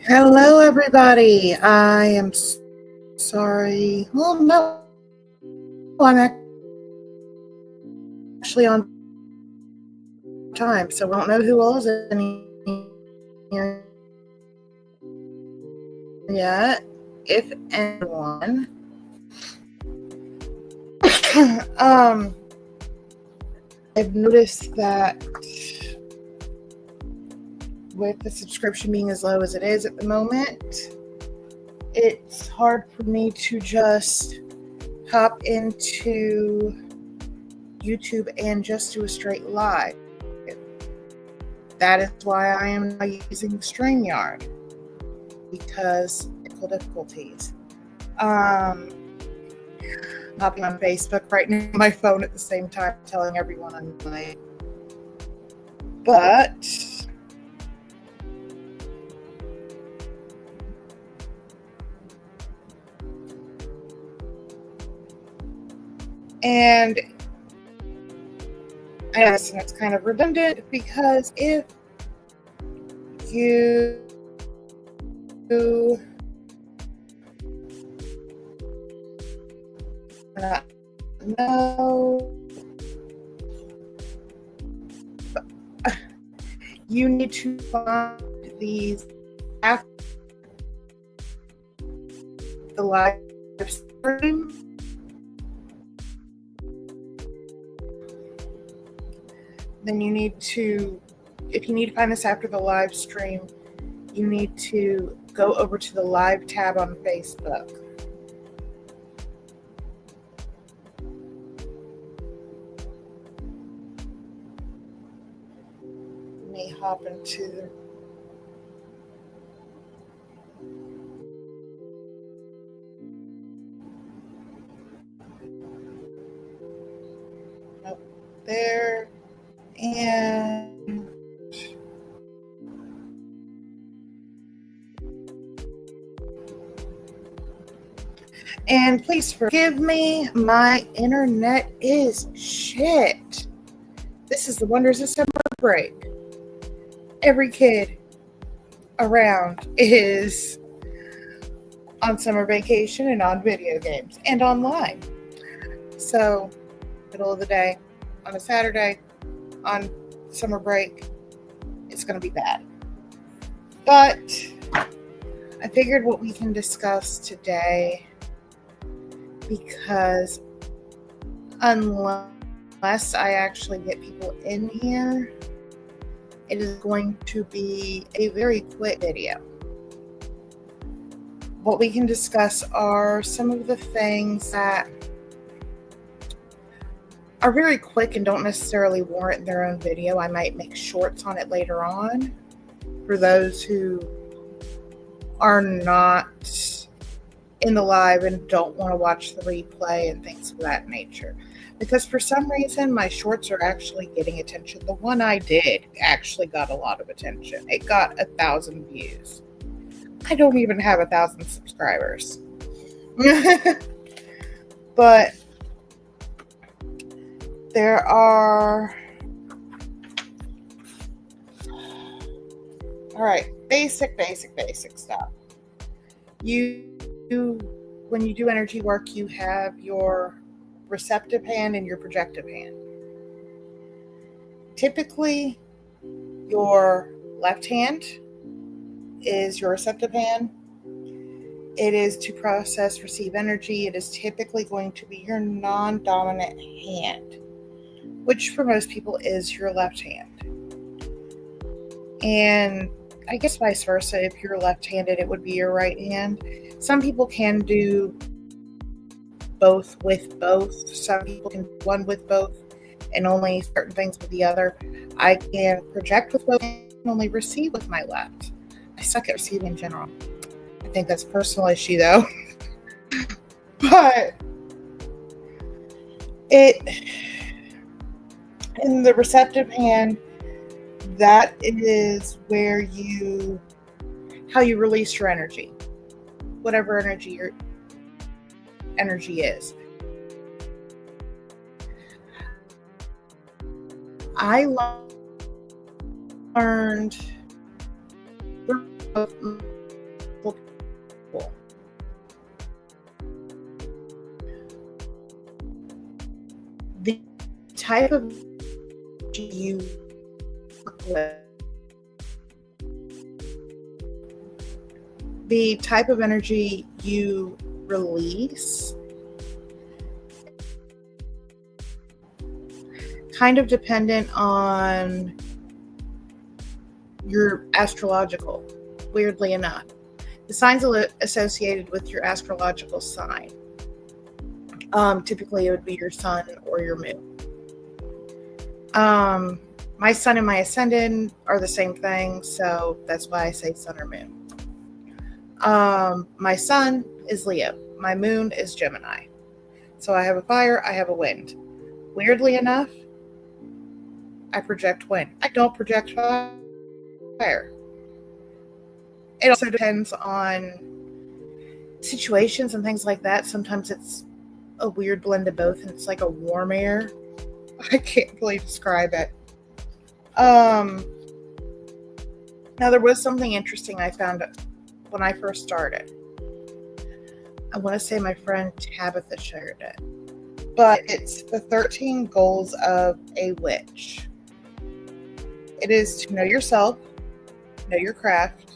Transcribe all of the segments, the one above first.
Hello, everybody. I am sorry. Well, no, I'm actually on time, so we don't know who all is in here yet, if anyone. um, I've noticed that with the subscription being as low as it is at the moment, it's hard for me to just hop into YouTube and just do a straight live. That is why I am now using StreamYard, because technical difficulties. Hopping on Facebook right now on my phone at the same time, telling everyone I'm late. But and I know it's kind of redundant, because if you know, you need to find these after the live stream. Then you need to, if you need to find this after the live stream, you need to go over to the live tab on Facebook. Let me hop into the there, and please forgive me, my internet is shit. This is the wonders of summer break. Every kid around is on summer vacation and on video games and online. So, middle of the day, on a Saturday, on summer break, it's going to be bad. But I figured what we can discuss today, because unless I actually get people in here, it is going to be a very quick video. What we can discuss are some of the things that are very quick and don't necessarily warrant their own video. I might make shorts on it later on for those who are not in the live and don't want to watch the replay and things of that nature. Because for some reason, my shorts are actually getting attention. The one I did actually got a lot of attention. It got 1,000 views. I don't even have 1,000 subscribers. But there are, all right, basic stuff. When you do energy work, you have your receptive hand and your projective hand. Typically, your left hand is your receptive hand. It is to process, receive energy. It is typically going to be your non-dominant hand, which for most people is your left hand. And I guess vice versa, if you're left-handed, it would be your right hand. Some people can do both with both. Some people can do one with both and only certain things with the other. I can project with both and only receive with my left. I suck at receiving in general. I think that's a personal issue though. But in the receptive hand, that is where how you release your energy, whatever energy your energy is. I learned people. The type of you work with, the type of energy you release, kind of dependent on your astrological, weirdly enough. The signs associated with your astrological sign. Typically it would be your sun or your moon. My sun and my ascendant are the same thing, so that's why I say sun or moon. My sun is Leo. My moon is Gemini. So I have a fire, I have a wind. Weirdly enough, I project wind. I don't project fire. It also depends on situations and things like that. Sometimes it's a weird blend of both, and it's like a warm air. I can't really describe it. Now, there was something interesting I found when I first started. I want to say my friend Tabitha shared it. But it's the 13 goals of a witch. It is to know yourself, know your craft,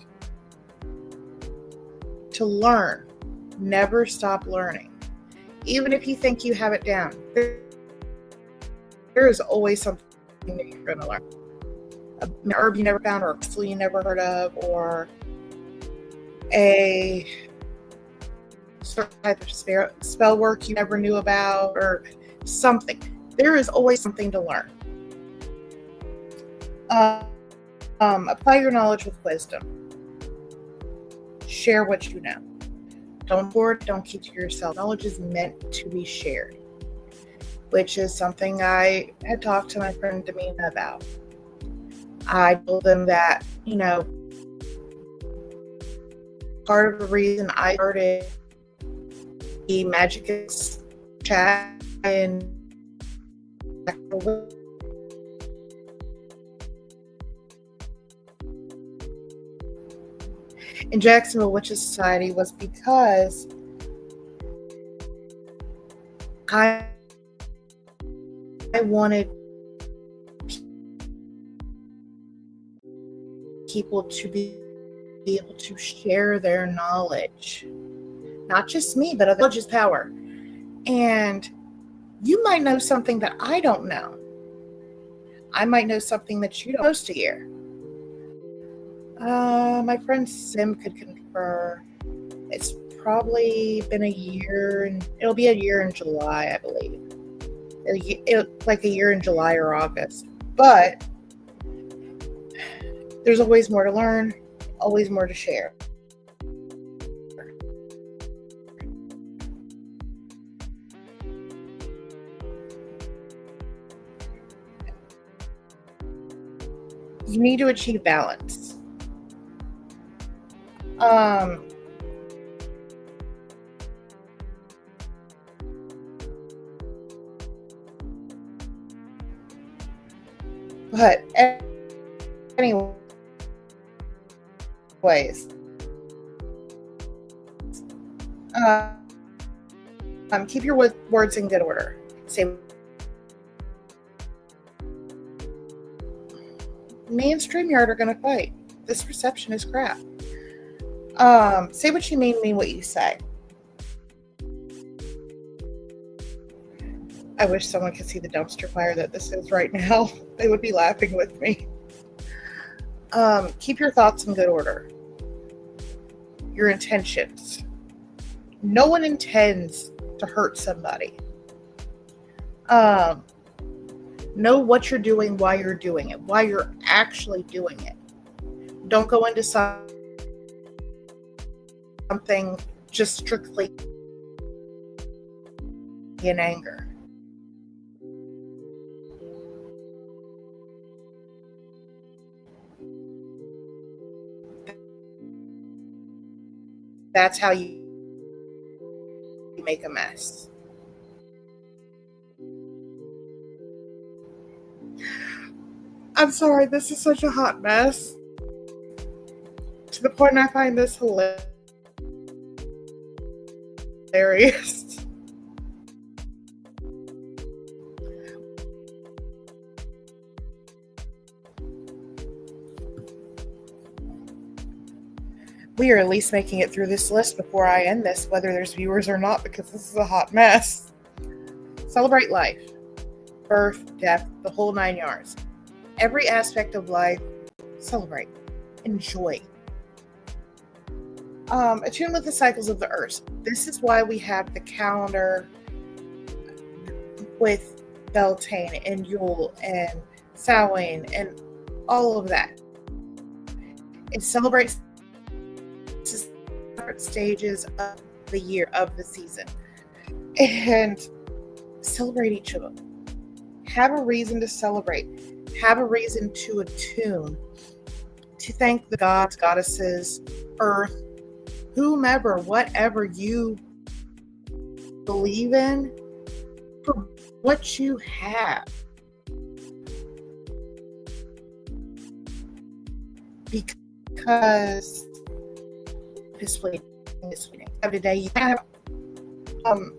to learn. Never stop learning. Even if you think you have it down, there is always something that you're going to learn. An herb you never found, or a crystal you never heard of, or a certain type of spell work you never knew about, or something. There is always something to learn. Apply your knowledge with wisdom. Share what you know. Don't hoard, don't keep to yourself. Knowledge is meant to be shared, which is something I had talked to my friend Damina about. I told them that, part of the reason I started the Magicus chat and in Jacksonville Witches Society was because I wanted people to be able to share their knowledge. Not just me, but knowledge is power. And you might know something that I don't know. I might know something that you don't know to hear. My friend Sim could confer. It's probably been a year, and it'll be a year in July, I believe. Like a year in July or August. But there's always more to learn, always more to share. You need to achieve balance. But anyways, keep your words in good order. Say, me and StreamYard are going to fight. This reception is crap. Say what you mean what you say. I wish someone could see the dumpster fire that this is right now. They would be laughing with me. Keep your thoughts in good order. Your intentions. No one intends to hurt somebody. Know what you're doing, why you're doing it, why you're actually doing it. Don't go into something just strictly in anger. That's how you make a mess. I'm sorry, this is such a hot mess. To the point I find this hilarious. hilarious. We are at least making it through this list before I end this, whether there's viewers or not, because this is a hot mess. Celebrate life. Birth, death, the whole 9 yards. Every aspect of life, celebrate. Enjoy. Attune with the cycles of the earth. This is why we have the calendar with Beltane and Yule and Samhain and all of that. It celebrates different stages of the year, of the season, and celebrate each of them. Have a reason to celebrate. Have a reason to attune, to thank the gods, goddesses, earth, whomever, whatever you believe in, for what you have. Because this week today you have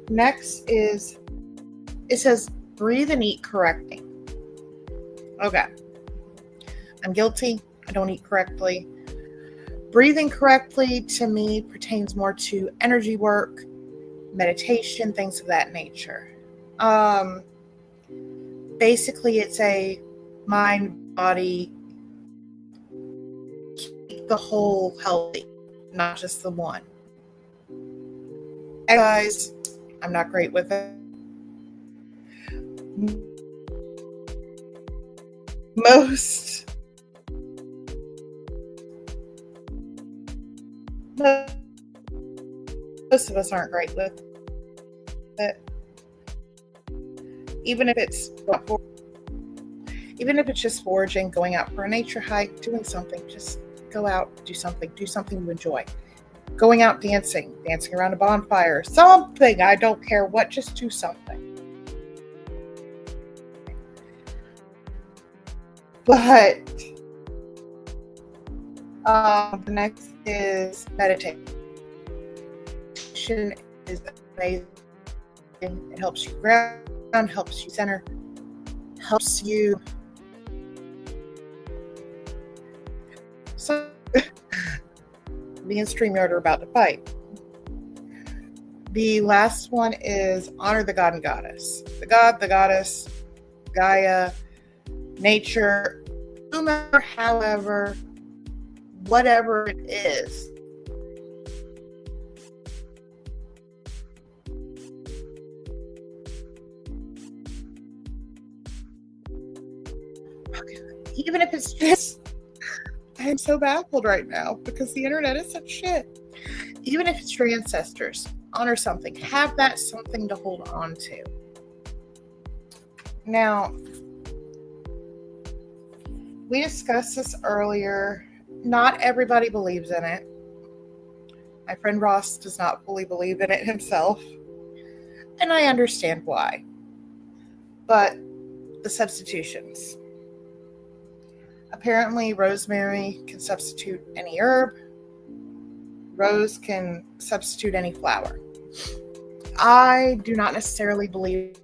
next is, it says breathe and eat correctly. Okay, I'm guilty. I don't eat correctly. Breathing correctly to me pertains more to energy work, meditation, things of that nature. Basically it's a mind, body, keep the whole healthy, not just the one. Guys, I'm not great with it. Most of us aren't great with it. Even if it's just foraging, going out for a nature hike, doing something, just go out, do something you enjoy. Going out dancing around a bonfire, something, I don't care what, just do something. But the next is meditation. Meditation is amazing. It helps you ground, helps you center, helps you. So, me and StreamYard are about to fight. The last one is honor the god and goddess. The god, the goddess, Gaia, nature, whomever, however, whatever it is. Even if it's just, I'm so baffled right now because the internet is such shit. Even if it's your ancestors, honor something. Have that something to hold on to. Now, we discussed this earlier. Not everybody believes in it. My friend Ross does not fully believe in it himself. And I understand why. But the substitutions. Apparently, rosemary can substitute any herb. Rose can substitute any flower. I do not necessarily believe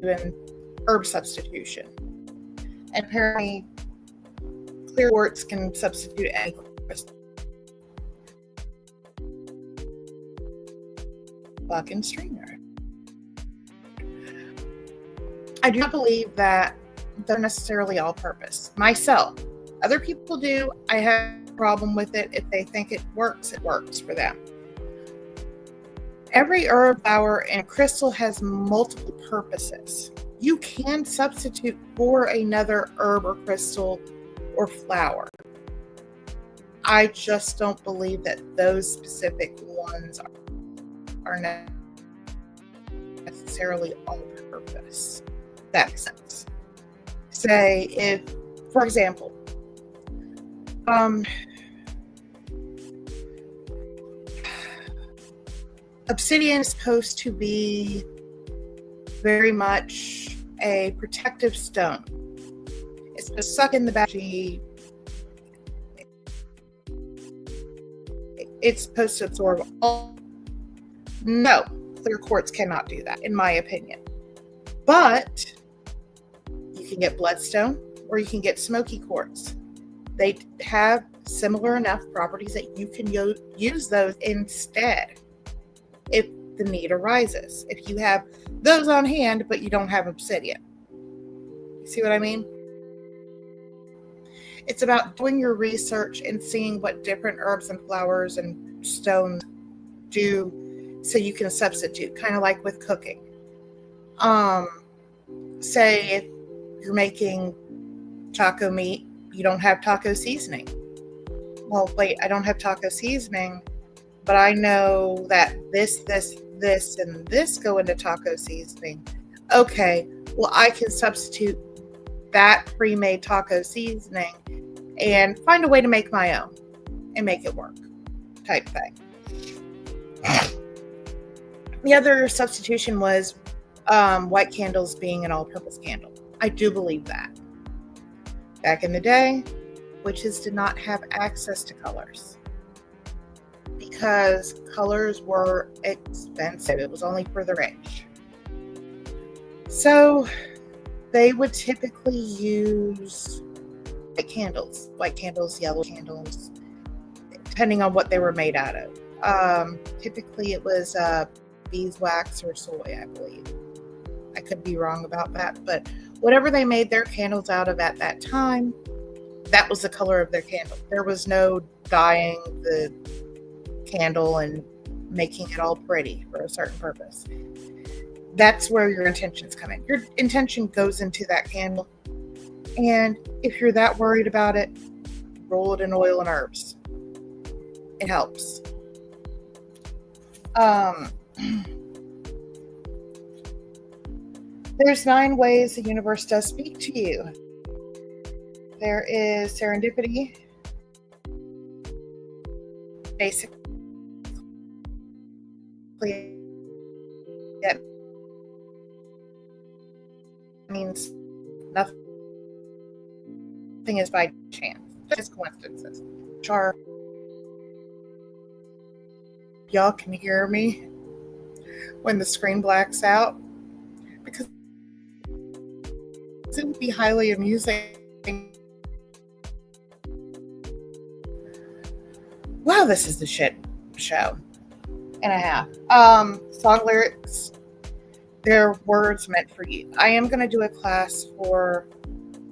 in herb substitution. And apparently, clear quartz can substitute any crystal. Fucking StreamYard. I do not believe that they're necessarily all-purpose. Myself. Other people do. I have a problem with it. If they think it works for them. Every herb, flower, and crystal has multiple purposes. You can substitute for another herb or crystal or flower. I just don't believe that those specific ones are necessarily all-purpose. That makes sense. Say if, for example, obsidian is supposed to be very much a protective stone. It's supposed to suck in the battery. It's supposed to absorb all. No, clear quartz cannot do that, in my opinion. But you can get bloodstone or you can get smoky quartz. They have similar enough properties that you can use those instead if the need arises. If you have those on hand, but you don't have obsidian. You see what I mean? It's about doing your research and seeing what different herbs and flowers and stones do so you can substitute, kind of like with cooking. Say if you're making taco meat, you don't have taco seasoning. Well, wait, I don't have taco seasoning, but I know that this, and this go into taco seasoning. Okay, well, I can substitute that pre-made taco seasoning and find a way to make my own and make it work, type thing. The other substitution was white candles being an all-purpose candle. I do believe that. Back in the day, witches did not have access to colors because colors were expensive. It was only for the rich. So they would typically use white candles, yellow candles, depending on what they were made out of. Typically it was beeswax or soy, I believe. I could be wrong about that, but whatever they made their candles out of at that time, that was the color of their candle. There was no dyeing the candle and making it all pretty for a certain purpose. That's where your intentions come in. Your intention goes into that candle. And if you're that worried about it, roll it in oil and herbs. It helps. There's 9 ways the universe does speak to you. There is serendipity. Basically, that means nothing is by chance. Just coincidences. Y'all can hear me when the screen blacks out, because it would be highly amusing. Wow, this is the shit show and a half. Song lyrics, they're words meant for you. I am going to do a class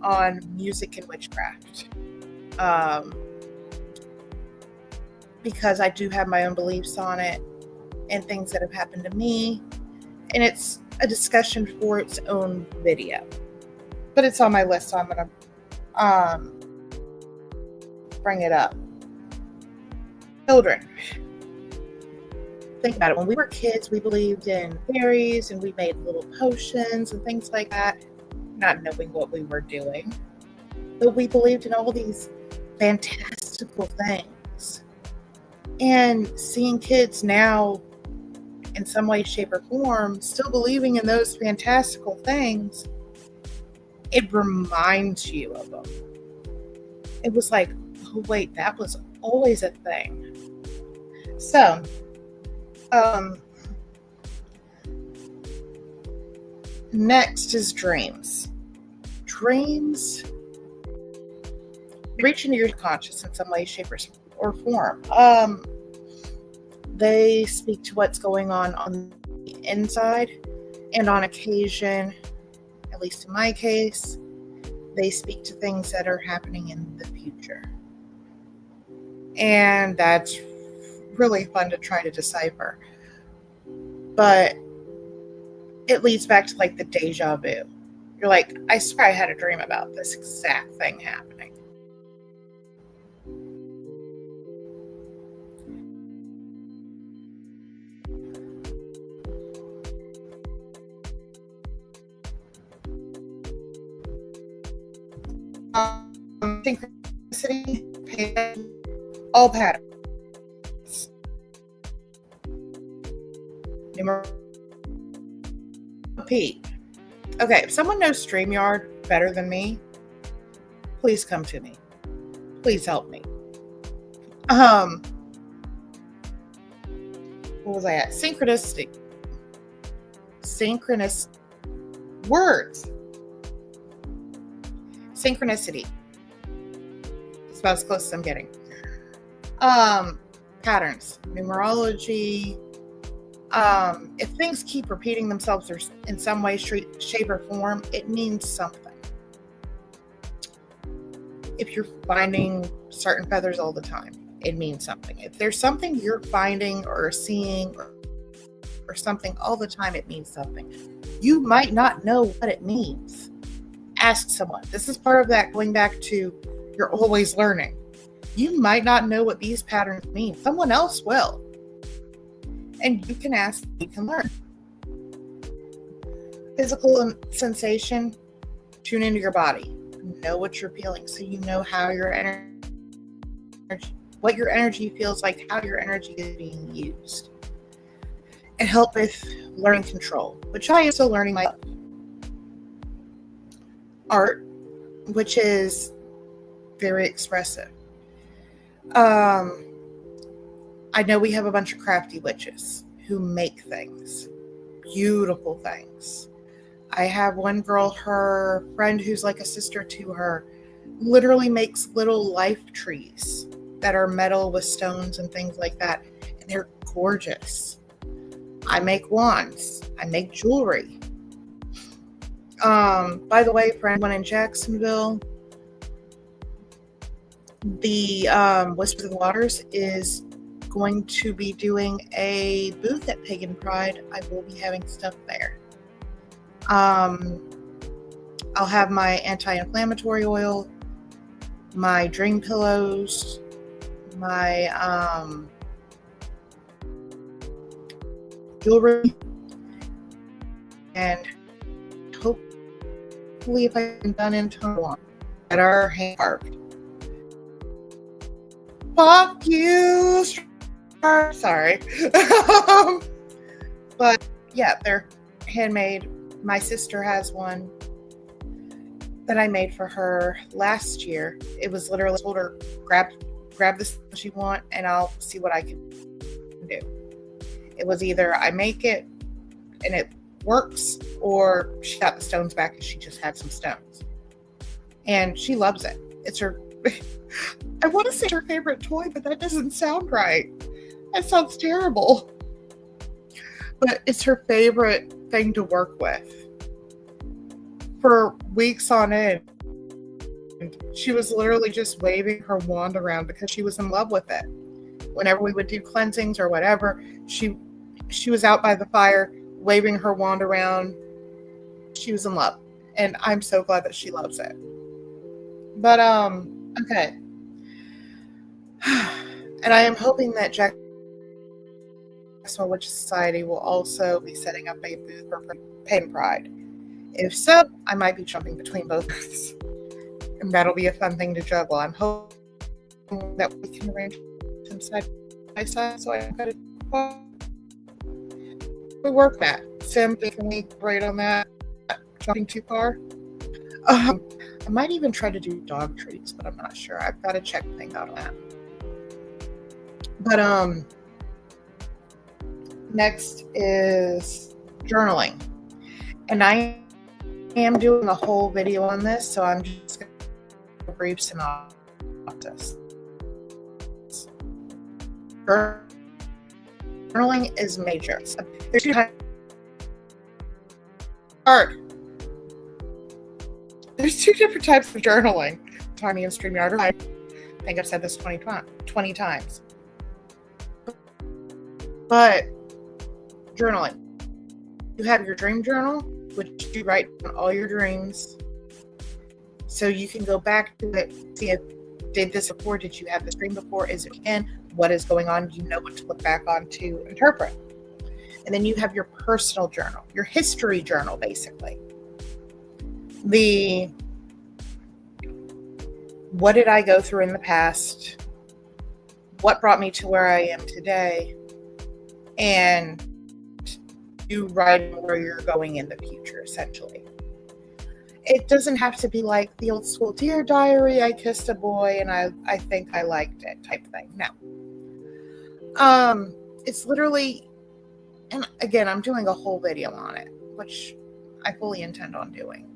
on music and witchcraft, because I do have my own beliefs on it and things that have happened to me, and it's a discussion for its own video. But it's on my list, so I'm going to bring it up. Children. Think about it. When we were kids, we believed in fairies and we made little potions and things like that, not knowing what we were doing. But we believed in all these fantastical things. And seeing kids now, in some way, shape, or form, still believing in those fantastical things, it reminds you of them. It was like, oh wait, that was always a thing. So, next is dreams. Dreams reach into your conscious in some way, shape, or form. They speak to what's going on the inside, and on occasion, at least in my case, they speak to things that are happening in the future. And that's really fun to try to decipher. But it leads back to like the deja vu. You're like, I swear I had a dream about this exact thing happening. Synchronicity, all patterns. Repeat. Okay, if someone knows StreamYard better than me, please come to me. Please help me. what was I at? Synchronicity. Synchronous words. Synchronicity. It's about as close as I'm getting. Patterns. Numerology. If things keep repeating themselves or in some way, shape, or form, it means something. If you're finding certain feathers all the time, it means something. If there's something you're finding or seeing or something all the time, it means something. You might not know what it means. Ask someone. This is part of that going back to you're always learning. You might not know what these patterns mean. Someone else will. And you can ask, you can learn. Physical sensation, tune into your body. Know what you're feeling so you know how your energy, what your energy feels like, how your energy is being used. And help with learning control, which I am still learning myself. Art, which is very expressive. I know we have a bunch of crafty witches who make things, beautiful things. I have one girl, her friend who's like a sister to her, literally makes little life trees that are metal with stones and things like that. And they're gorgeous. I make wands. I make jewelry. By the way, for anyone in Jacksonville, the Whispers of the Waters is going to be doing a booth at Pagan Pride. I will be having stuff there. I'll have my anti-inflammatory oil, my dream pillows, my jewelry, and hopefully if I'm done in time that are hand carved. Fuck you. Sorry. But yeah, they're handmade. My sister has one that I made for her last year. It was literally told her, grab this you want and I'll see what I can do. It was either I make it and it works, or she got the stones back and she just had some stones. And she loves it. It's her I want to say her favorite toy, but that doesn't sound right. That sounds terrible. But it's her favorite thing to work with. For weeks on end, she was literally just waving her wand around because she was in love with it. Whenever we would do cleansings or whatever, she was out by the fire waving her wand around. She was in love. And I'm so glad that she loves it. But, okay. And I am hoping that Jacksonville Witch Society will also be setting up a booth for Pagan Pride. If so, I might be jumping between both booths. And that'll be a fun thing to juggle. I'm hoping that we can arrange them side by side so I can we work that. Sim, can we grade on that? Jumping too far? I might even try to do dog treats, but I'm not sure. I've got to check things out on that. But next is journaling. And I am doing a whole video on this, so I'm just going to do a brief synopsis. Journaling is major. There's two types. There's two different types of journaling. Tiny and StreamYard. I think I've said this 20 times. But journaling. You have your dream journal, which you write down all your dreams. So you can go back to it, see if did this before, did you have this dream before, is it again, what is going on, you know what to look back on to interpret. And then you have your personal journal, your history journal, basically. What did I go through in the past? What brought me to where I am today? And you write where you're going in the future, essentially. It doesn't have to be like the old school, dear diary, I kissed a boy and I think I liked it type thing. No. It's literally And again, I'm doing a whole video on it, which I fully intend on doing.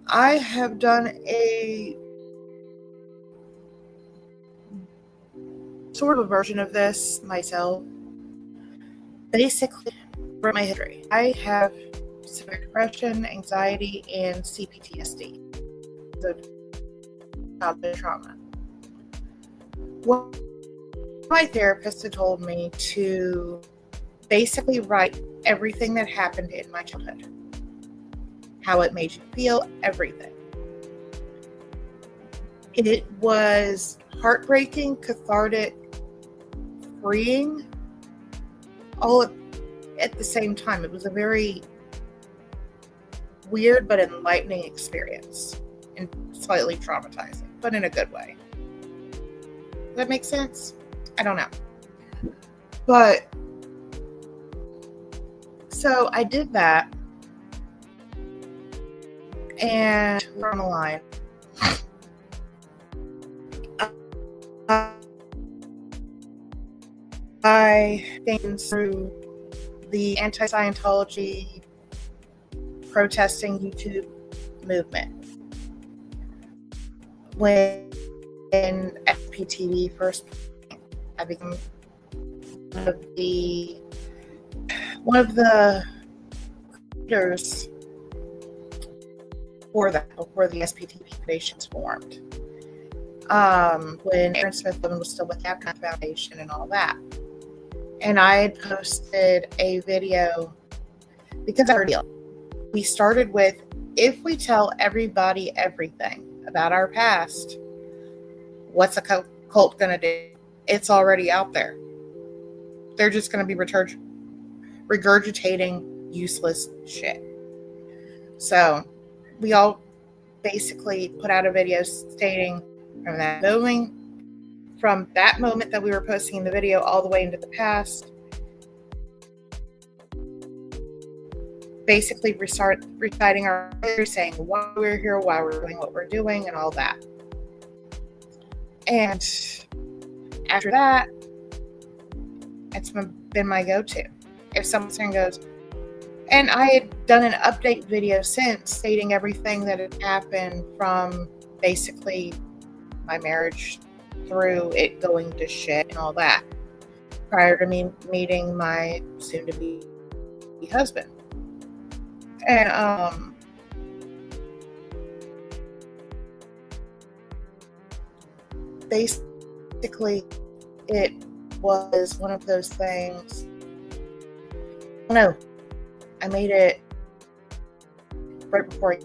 I have done a sort of a version of this myself. Basically, for my history, I have severe depression, anxiety, and CPTSD. So, childhood trauma. What my therapist had told me to basically write everything that happened in my childhood. How it made you feel, everything. It was heartbreaking, cathartic, freeing, all at the same time. It was a very weird but enlightening experience, and slightly traumatizing, but in a good way. Does that make sense? I don't know. But so I did that, and we're on the line. I think through the anti-Scientology protesting YouTube movement. When FPTV first, I became one of the leaders for that, before the SPTV Foundations formed. When Aaron Smith was still with the Afghan Foundation and all that. And I had posted a video because our deal. We started with, if we tell everybody everything about our past, what's a cult going to do? It's already out there. They're just going to be regurgitating useless shit. So we all basically put out a video stating from that moment that we were posting the video all the way into the past, basically reciting our story, saying why we're here, why we're doing what we're doing, and all that. And after that, it's been my go-to. If someone goes, and I had done an update video since stating everything that had happened from basically my marriage through it going to shit and all that, prior to me meeting my soon-to-be husband. And basically it was one of those things. No, I made it right before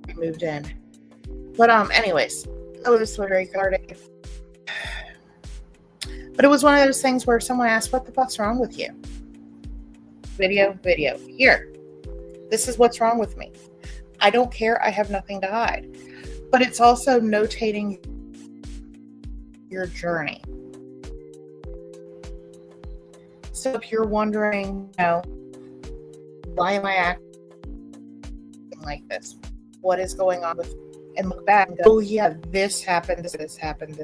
I moved in. But anyways, it was very cathartic. But it was one of those things where someone asked, "What the fuck's wrong with you?" Video. Here. This is what's wrong with me. I don't care. I have nothing to hide. But it's also notating your journey. So if you're wondering, why am I acting like this? What is going on with, and look back and go, oh yeah, this happened, this happened.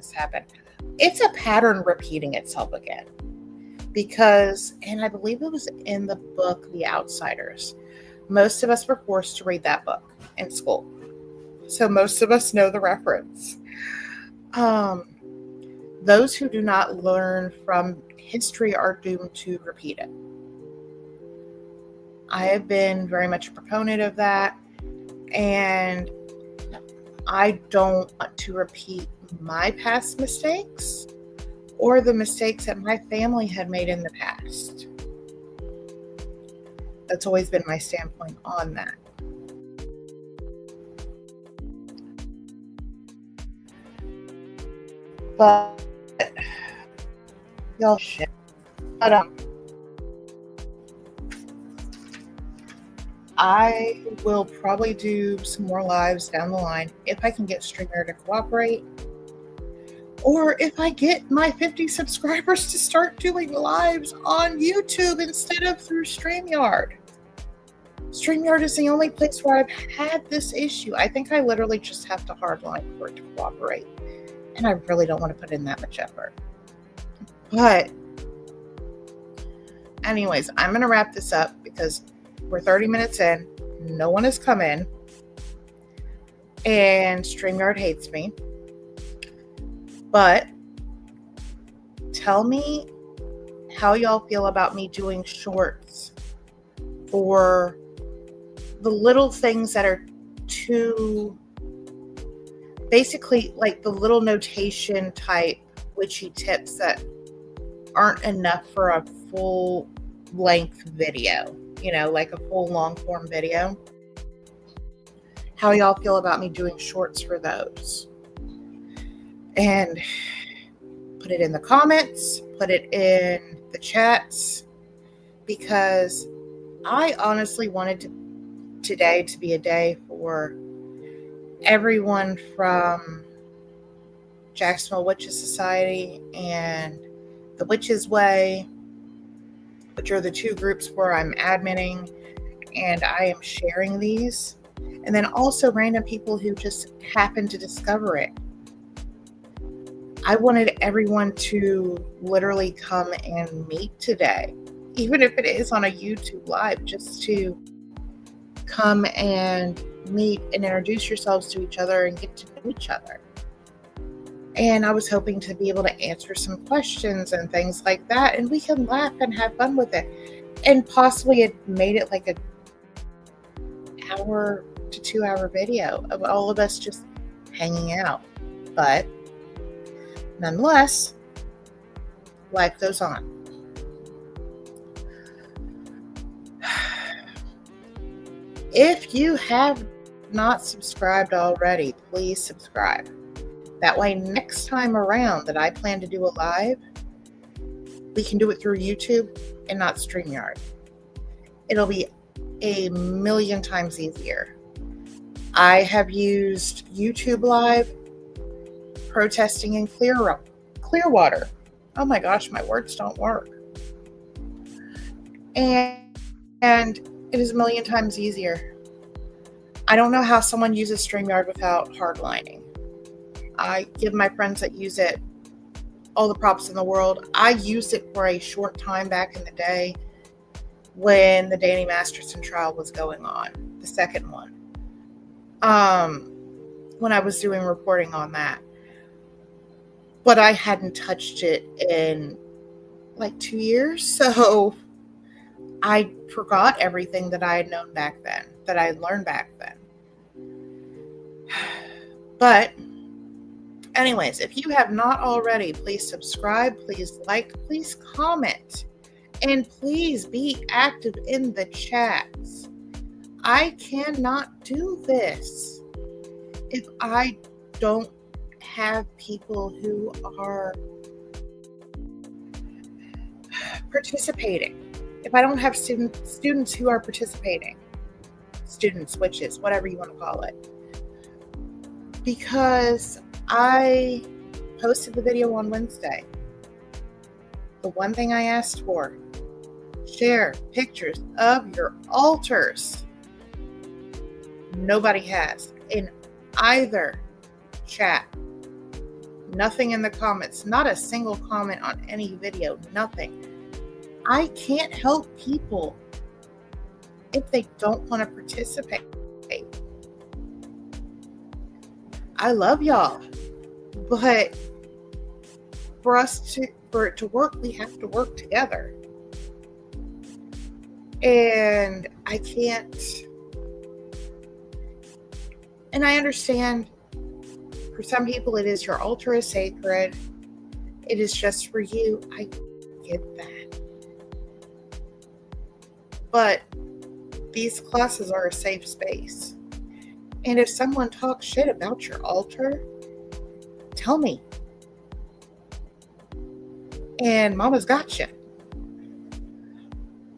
It's a pattern repeating itself again. Because, and I believe it was in the book, The Outsiders. Most of us were forced to read that book in school. So most of us know the reference. Those who do not learn from history are doomed to repeat it. I have been very much a proponent of that, and I don't want to repeat my past mistakes or the mistakes that my family had made in the past. That's always been my standpoint on that. But y'all shit. But I will probably do some more lives down the line if I can get StreamYard to cooperate, or if I get my 50 subscribers to start doing lives on YouTube instead of through StreamYard. StreamYard is the only place where I've had this issue. I think I literally just have to hardline for it to cooperate. And I really don't want to put in that much effort. But Anyways, I'm going to wrap this up because we're 30 minutes in. No one has come in. And StreamYard hates me. But tell me how y'all feel about me doing shorts for the little things that are too, basically like the little notation type witchy tips that aren't enough for a full length video, like a full long form video. How y'all feel about me doing shorts for those? And put it in the comments, put it in the chats, because I honestly wanted today to be a day for everyone from Jacksonville Witches Society and the Witches Way, which are the two groups where I'm adminning and I am sharing these. And then also random people who just happen to discover it. I wanted everyone to literally come and meet today, even if it is on a YouTube live, just to come and meet and introduce yourselves to each other and get to know each other. And I was hoping to be able to answer some questions and things like that, and we can laugh and have fun with it. And possibly it made it like an hour to 2 hour video of all of us just hanging out. But nonetheless, life goes on. If you have not subscribed already, please subscribe. That way, next time around that I plan to do a live, we can do it through YouTube and not StreamYard. It'll be a million times easier. I have used YouTube Live protesting in Clearwater. Oh my gosh, my words don't work. And it is a million times easier. I don't know how someone uses StreamYard without hardlining. I give my friends that use it all the props in the world. I used it for a short time back in the day when the Danny Masterson trial was going on, the second one. When I was doing reporting on that. But I hadn't touched it in like 2 years, so I forgot everything that I had known back then, that I had learned back then. But anyways, if you have not already, please subscribe, please like, please comment, and please be active in the chats. I cannot do this if I don't have people who are participating. If I don't have students who are participating, students, witches, whatever you want to call it. Because I posted the video on Wednesday. The one thing I asked for, share pictures of your altars. Nobody has in either chat. Nothing in the comments, not a single comment on any video, nothing. I can't help people if they don't want to participate. I love y'all, but for it to work, we have to work together. And I can't, and I understand for some people it is your altar is sacred. It is just for you. I get that. But these classes are a safe space. And if someone talks shit about your altar, tell me. And Mama's got you.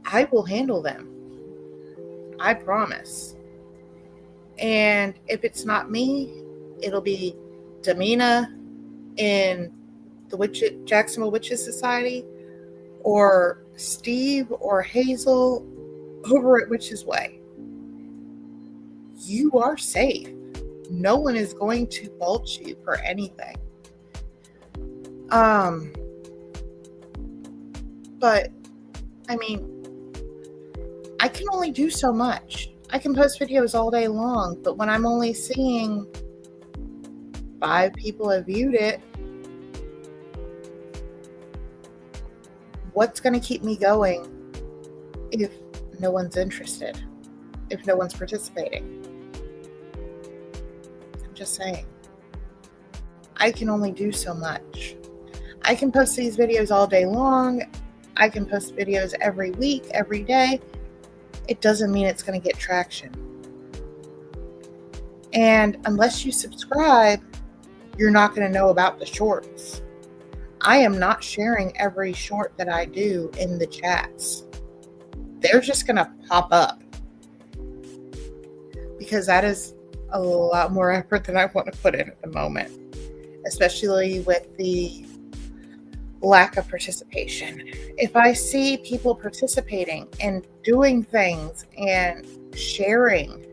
I will handle them. I promise. And if it's not me, it'll be Damina in the Jacksonville Witches Society, or Steve or Hazel over at Witches Way. You are safe. No one is going to mulch you for anything. But I mean, I can only do so much. I can post videos all day long, but when I'm only seeing 5 people have viewed it, what's going to keep me going if no one's interested, if no one's participating? I'm just saying. I can only do so much. I can post these videos all day long. I can post videos every week, every day. It doesn't mean it's going to get traction. And unless you subscribe, you're not going to know about the shorts. I am not sharing every short that I do in the chats. They're just going to pop up because that is a lot more effort than I want to put in at the moment, especially with the lack of participation. If I see people participating and doing things and sharing,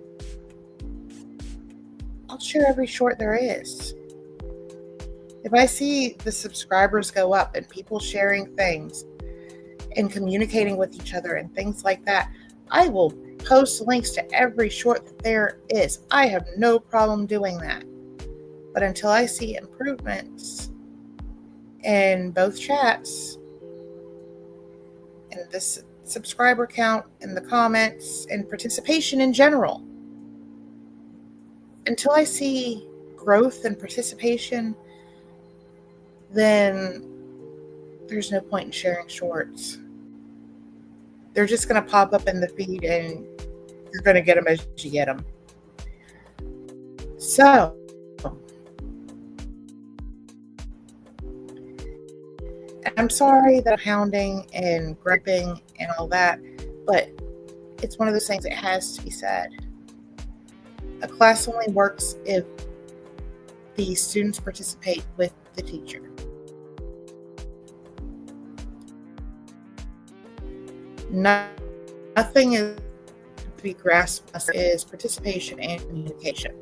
I'll share every short there is. If I see the subscribers go up and people sharing things and communicating with each other and things like that, I will post links to every short that there is. I have no problem doing that. But until I see improvements in both chats and this subscriber count and the comments and participation in general, until I see growth and participation, then there's no point in sharing shorts. They're just going to pop up in the feed and you're going to get them as you get them. So, I'm sorry that I'm hounding and griping and all that, but it's one of those things that has to be said. A class only works if the students participate with the teacher. Nothing is to be grasped is participation and communication.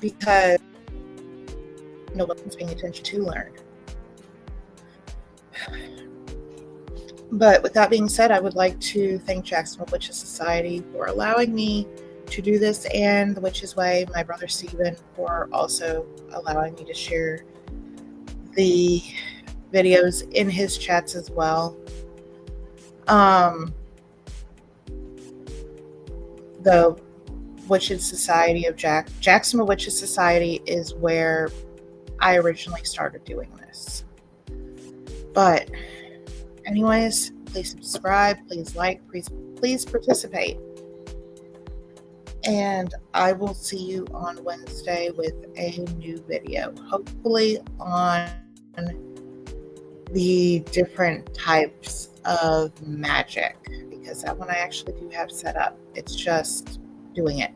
Because no one's paying attention to learn. But with that being said, I would like to thank Jacksonville Witches Society for allowing me to do this, and the Witches Way, my brother Stephen, for also allowing me to share the videos in his chats as well. The Witches Society of Jacksonville Witches Society is where I originally started doing this. But anyways, please subscribe, please like, please participate. And I will see you on Wednesday with a new video, hopefully on the different types of magic, because that one I actually do have set up. It's just doing it.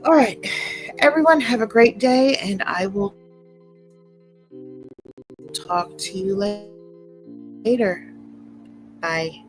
All right, everyone, have a great day, and I will talk to you later. Bye.